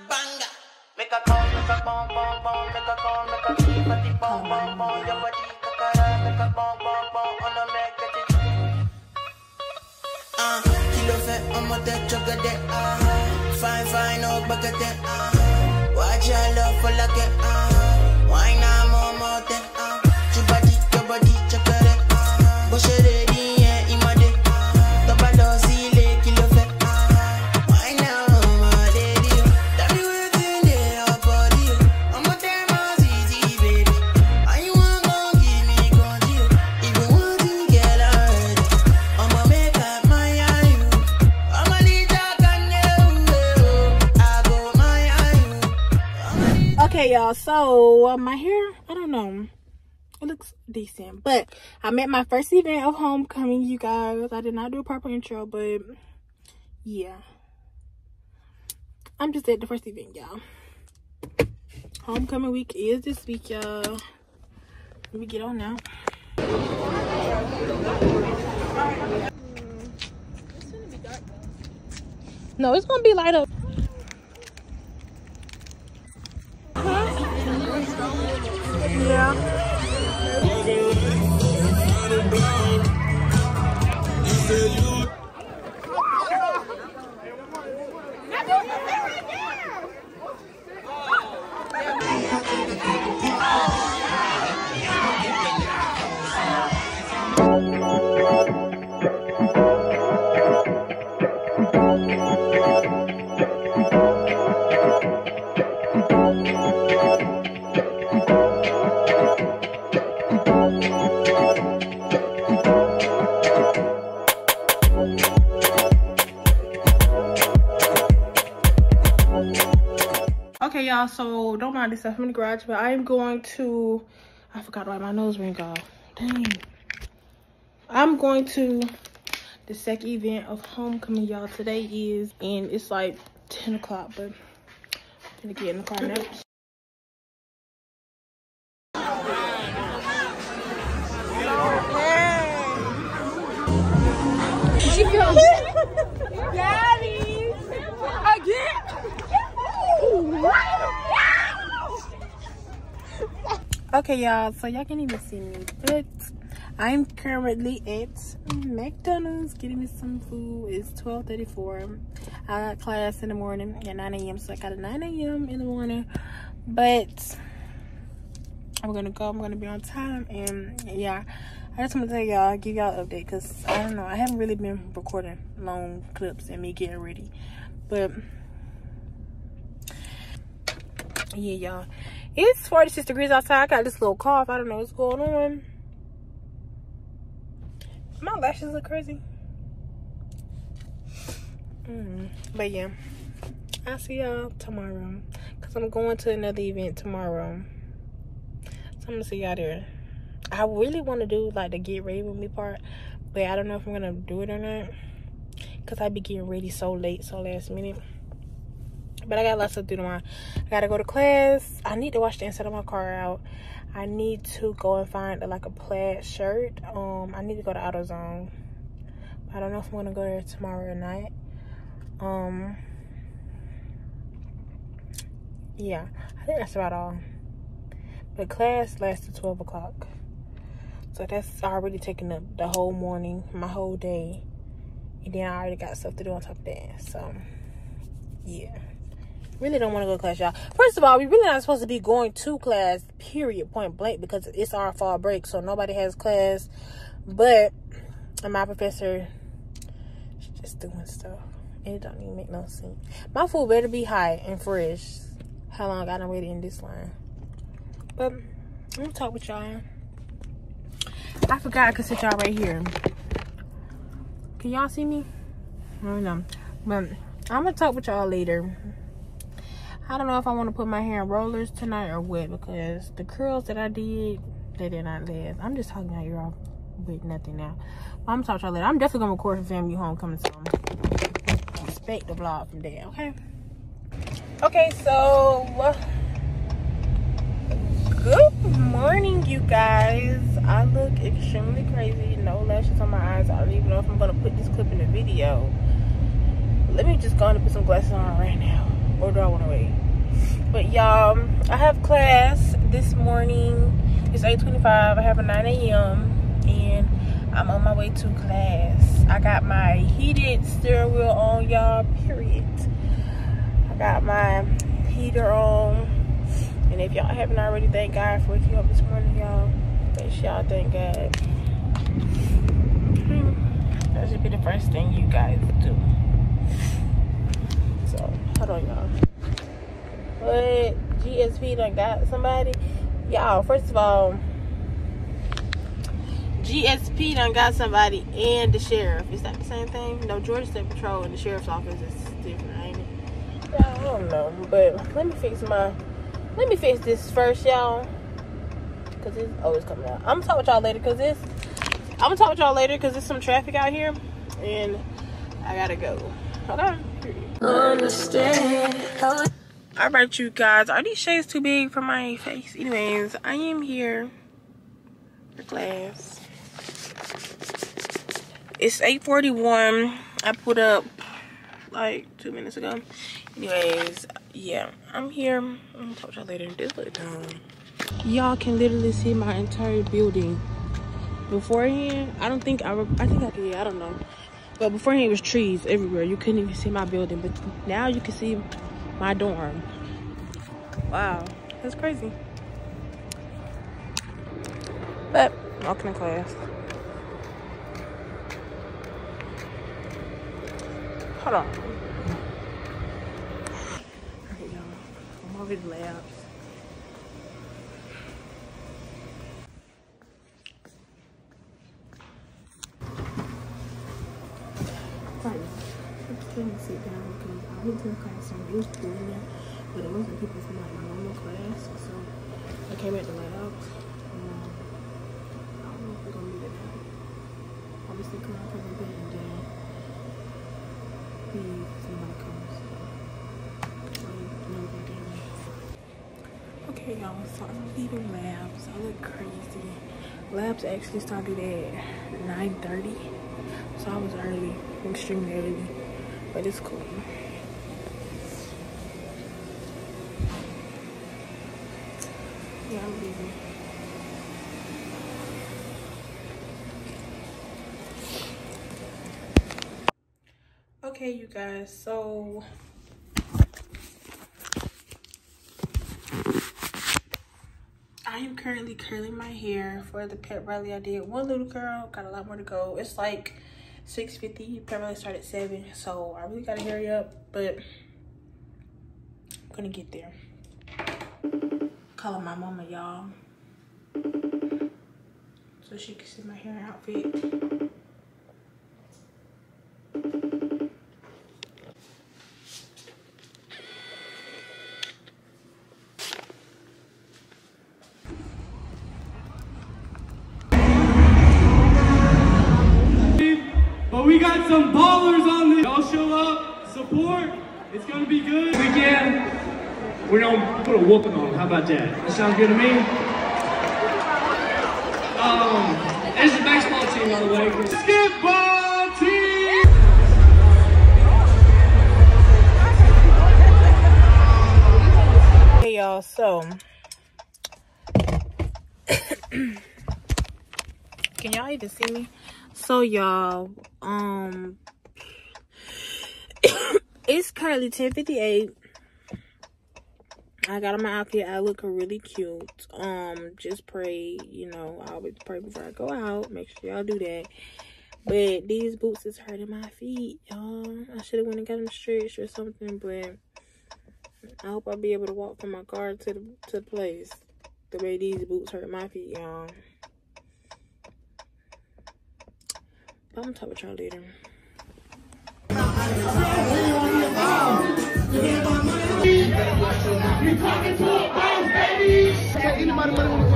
Banga. Make a call, make a bomb, bomb, bomb, make a call, make a keep at the bomb, bomb, bomb. Your body, kakara, make a bomb, bomb, bomb, on a make it. Kilo fat, I'm a dead chocolate. Fine, fine, oh, bucket. Watch your love for like it. Why not more than your body, chocolate. Bush it ready, yeah, imade. Double zile, kilo fat. Why now, my lady? Tell me what's in there, body. I'm a damn easy, baby. How you want to give me control? Even want to get out. I'ma make up my eye. I'ma need that can I go my eye. Okay, y'all, so my hair, I don't know, it looks decent, but I'm at my first event of homecoming, you guys. I did not do a proper intro, but yeah, I'm just at the first event, y'all. Homecoming week is this week, y'all. Let me get on now. It's gonna be dark though. No, it's gonna be light up. Yeah. Okay, y'all, so don't mind this stuff. I'm in the garage, but I am going to, I forgot to wipe my nose ring off. Dang. I'm going to the second event of homecoming, y'all. Today is, and it's like 10 o'clock, but I'm gonna get in the car now. Daddy! Again! Okay, y'all, so y'all can't even see me, but I'm currently at McDonald's getting me some food. It's 12:34. I got class in the morning at 9 a.m. so I got a 9 a.m. in the morning, but I'm gonna go. I'm gonna be on time, and yeah, I just want to tell y'all, give y'all an update, because I don't know, I haven't really been recording long clips and me getting ready, but yeah, y'all, it's 46 degrees outside. I got this little cough. I don't know what's going on. My lashes look crazy. But yeah, I'll see y'all tomorrow, because I'm going to another event tomorrow, so I'm gonna see y'all there. I really want to do like the get ready with me part, but I don't know if I'm gonna do it or not, because I be getting ready so late, so last minute. But I got lots to do tomorrow. I gotta go to class. I need to wash the inside of my car out. I need to go and find like a plaid shirt. I need to go to AutoZone. I don't know if I'm gonna go there tomorrow or not. Yeah, I think that's about all. But class lasts to 12 o'clock. So that's already taking up the whole morning, my whole day. And then I already got stuff to do on top of that. So, yeah. Really don't want to go to class, y'all. First of all, we really not supposed to be going to class, period, point blank, because it's our fall break, so nobody has class. But my professor, she's just doing stuff, and it don't even make no sense. My food better be hot and fresh. How long I done waited in this line? But I'm gonna talk with y'all. I forgot I could sit y'all right here. Can y'all see me? I don't know. But I'm gonna talk with y'all later. I don't know if I want to put my hair in rollers tonight or what, because the curls that I did, they did not last. I'm just talking my ear off with nothing now. I'm gonna talk to y'all later. I'm definitely gonna record for family homecoming, so expect the vlog from there, okay? Okay, so good morning, you guys. I look extremely crazy. No lashes on my eyes. I don't even know if I'm gonna put this clip in the video. Let me just go and put some glasses on right now. or do I want to wait? But y'all, I have class this morning. It's 8:25. I have a 9 a.m. and I'm on my way to class. I got my heated steering wheel on, y'all, period. I got my heater on. And if y'all haven't already, thank God for waking up this morning, y'all. Make sure y'all thank God. That should be the first thing you guys do. So, hold on, y'all. But GSP done got somebody. Y'all, first of all, GSP done got somebody and the sheriff. Is that the same thing? No, Georgia State Patrol and the sheriff's office is different, ain't it? Yeah, I don't know. But let me fix this first, y'all. Cause it's always coming out. I'm gonna talk with y'all later cause there's some traffic out here and I gotta go. Okay. Understand. Alright, you guys, are these shades too big for my face? Anyways, I am here for class. It's 8:41. I put up like 2 minutes ago. Anyways, yeah, I'm here. I'm gonna talk to y'all later. This look dumb. Y'all can literally see my entire building. Beforehand, I think I could, yeah, I don't know. But beforehand, it was trees everywhere. You couldn't even see my building. But now you can see my dorm. Wow, that's crazy. But I'm walking to class. Hold on. Alright, y'all. I'm over the labs. Right. I'm just trying to sit down because I went to the classroom. It was cool in there, but it wasn't people from like my normal class. So I came at the labs. I don't know if we're gonna meet it now. Obviously, come out from the bed and then somebody comes. Okay, y'all. So I'm leaving labs. I look crazy. Labs actually started at 9:30, so I was early. Extremely early, but it's cool. Yeah, I'm leaving. Okay, you guys, so I am currently curling my hair for the pep rally I did. One little girl, got a lot more to go. It's like 6:50. Pep rally started at 7, so I really gotta hurry up, but I'm gonna get there. Calling my mama, y'all, so she can see my hair and outfit. But we got some ballers on this. Y'all show up, support. It's gonna be good. Weekend, we're gonna put a whooping on them. How about that? That sounds good to me. There's the baseball team, by the way. Basketball team. Hey y'all, so can y'all even see me? So y'all, it's currently 10:58. I got on my outfit. I look really cute. Just pray, you know, I always pray before I go out. Make sure y'all do that. But these boots is hurting my feet, y'all. I should have went and got them stretched or something, but I hope I'll be able to walk from my car to the place. The way these boots hurt my feet, y'all. I'm gonna talk with y'all later.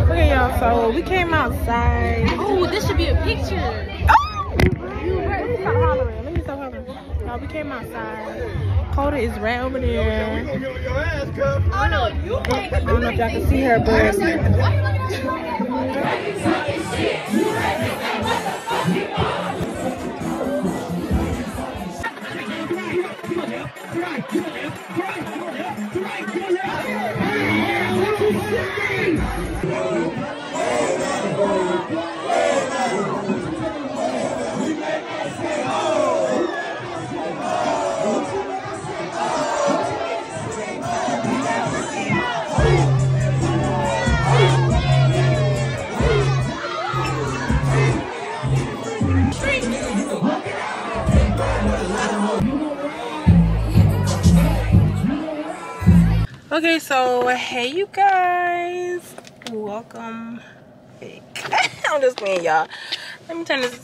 Okay, y'all, so we came outside. Oh, this should be a picture. Let me stop hollering. Y'all, we came outside. Coda is right over there. Oh no, you I don't know if y'all can see her, but Okay, so hey you guys, welcome back. I'm just playing, y'all. Let me turn this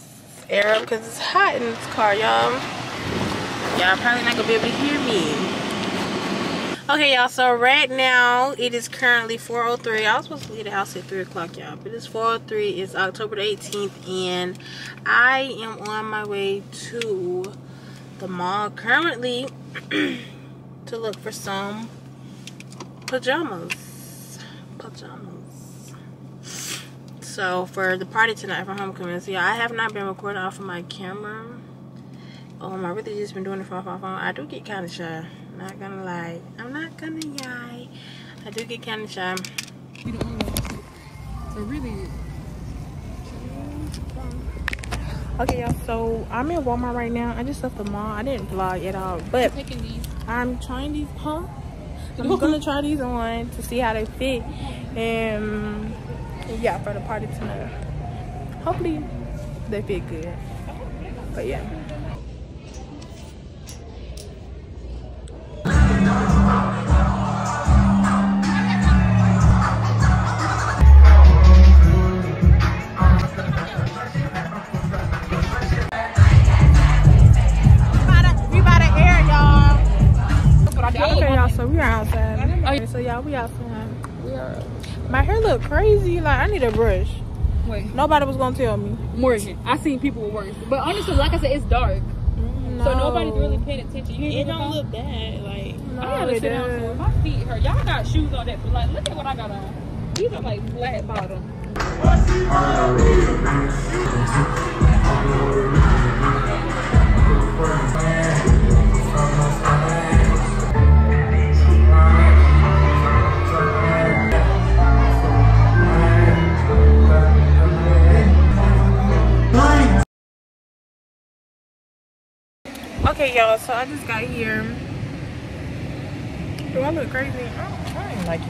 air up because it's hot in this car, y'all. Y'all probably not gonna be able to hear me. Okay, y'all, so right now it is currently 4:03. I was supposed to leave the house at 3 o'clock, y'all, but it's 4:03. It's October the 18th, and I am on my way to the mall currently to look for some pajamas. So for the party tonight for homecoming, so yeah, I have not been recording off of my camera. I really just been doing it from my phone. I do get kind of shy, not gonna lie. I'm not gonna lie, I do get kind of shy. You don't know. So really. Okay, y'all, so I'm in Walmart right now. I just left the mall. I didn't vlog at all, but I'm trying these, I'm gonna try these on to see how they fit, and yeah, for the party tonight. Hopefully they fit good. But yeah. Okay, y'all, so we are outside. Okay, so y'all, we outside. My hair look crazy. Like, I need a brush. Wait. Nobody was gonna tell me. Morgen. I seen people with worse. But honestly, like I said, it's dark. No. So nobody's really paying attention. It don't look bad. Like, I gotta sit down for my feet hurt. Y'all got shoes on that, but like, look at what I got on. These are like flat bottom. Okay, y'all, so I just got here. Do I look crazy? I ain't like it.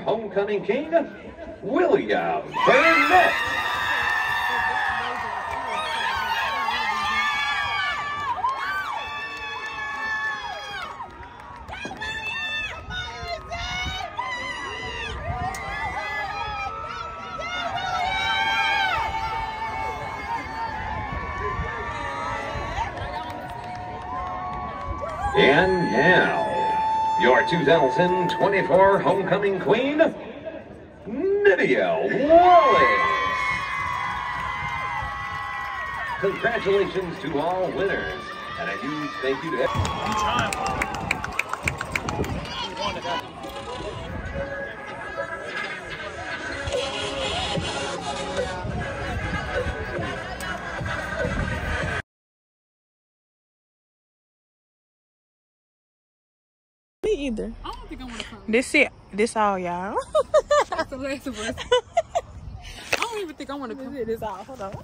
Homecoming King, William Burnett. And now, your 2024 Homecoming Queen, Wallace. Congratulations to all winners, and a huge thank you to Me either. I don't think I want to come. This all, y'all. That's the last of us. think I want to. It is all. Hold on. I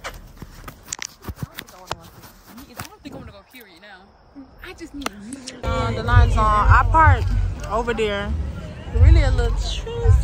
don't think I want to go period now. I just need The line's on. I parked over there. Really a little choose.